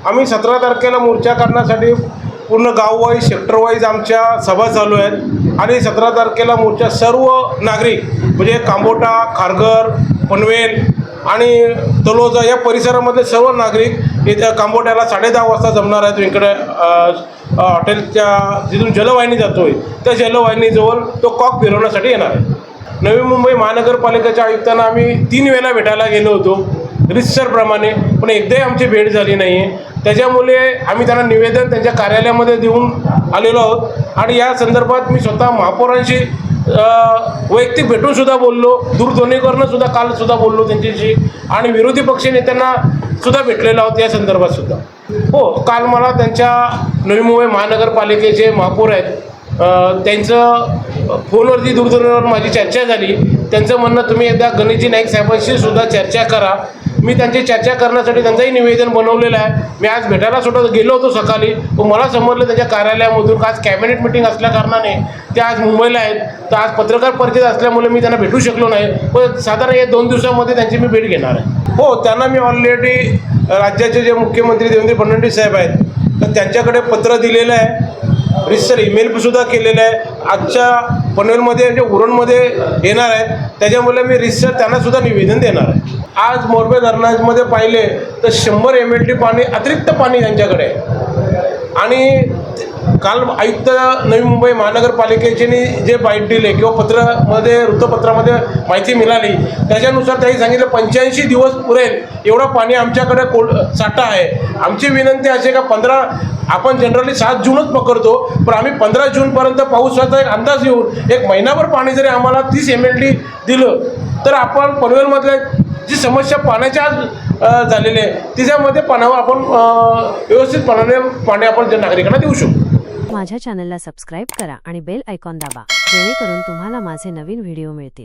आम्ही 17 तारखेला मोर्चा काढण्यासाठी पूर्ण गाववाईज सेक्टरवाईज आमच्या सभा चालू आहेत आणि 17 तारखेला मोर्चा सर्व नागरिक म्हणजे कांबोटा, खारघर, पनवेल आणि तलोजा या परिसरामधले सर्व नागरिक इथं कांबोट्याला 10:30 वाजता जमणार आहेत. हॉटेलच्या जिथून जलवाहिनी जातोय त्या जलवाहिनीजवळ तो कॉक फिरवण्यासाठी येणार आहे. नवी मुंबई महानगरपालिकेच्या आयुक्तांना आम्ही 3 वेळा भेटायला गेलो होतो रितसरप्रमाणे, पण एकदाही आमची भेट झाली नाही आहे. त्याच्यामुळे आम्ही त्यांना निवेदन त्यांच्या कार्यालयामध्ये देऊन आलेलो आहोत आणि या संदर्भात मी स्वतः महापौरांशी वैयक्तिक भेटूनसुद्धा बोललो, दूरध्वनीवरूनसुद्धा कालसुद्धा बोललो त्यांच्याशी आणि विरोधी पक्ष नेत्यांना सुद्धा भेटलेलो आहोत या संदर्भात सुद्धा. हो, काल मला त्यांच्या नवी मुंबई महानगरपालिकेचे महापौर आहेत त्यांचं फोनवरती दूरध्वनीवर माझी चर्चा झाली. त्यांचं म्हणणं तुम्ही एकदा गणेशजी नाईक साहेबांशी सुद्धा चर्चा करा. मी त्यांची चर्चा करण्यासाठी त्यांचंही निवेदन बनवलेलं आहे. मी आज भेटायला सुद्धा गेलो होतो सकाळी, मला समजलं त्यांच्या कार्यालयामधून आज कॅबिनेट मिटिंग असल्याकारणाने ते आज मुंबईला आहेत. तर आज पत्रकार परिषद असल्यामुळे मी त्यांना भेटू शकलो नाही, पण साधारण या 2 दिवसामध्ये त्यांची मी भेट घेणार आहे. हो, त्यांना मी ऑलरेडी राज्याचे जे मुख्यमंत्री देवेंद्र फडणवीस साहेब आहेत तर त्यांच्याकडे पत्र दिलेलं आहे, रितसर ईमेलसुद्धा केलेलं आहे. आजच्या पनवेलमध्ये म्हणजे उरणमध्ये येणार आहे, त्याच्यामुळे मी रितसर त्यांनासुद्धा निवेदन देणार आहे. आज मोरबे धरणामध्ये पाहिले तर 100 MLT पाणी अतिरिक्त पाणी त्यांच्याकडे आहे आणि काल आयुक्त नवी मुंबई महानगरपालिकेचे जे बाईट दिले किंवा वृत्तपत्रामध्ये माहिती मिळाली त्याच्यानुसार त्यांनी सांगितलं 85 दिवस पुरेल एवढं पाणी आमच्याकडे साठा आहे. आमची विनंती अशी का आपण जनरली 7 जूनच पकडतो, पण आम्ही 15 जूनपर्यंत पावसाचा एक अंदाज येऊन 1 महिनाभर पाणी जरी आम्हाला 30 MLT दिलं तर आपण पनवेलमधल्या जी समस्या पाण्याच्या आज झालेली आहे तिच्यामध्ये पाण्यावर आपण व्यवस्थितपणाने पाणी आपण नागरिकांना देऊ शकतो. माझ्या चॅनलला सबस्क्राइब करा आणि बेल आयकॉन दाबा जेणेकरून तुम्हाला माझे नवीन व्हिडिओ मिळतील.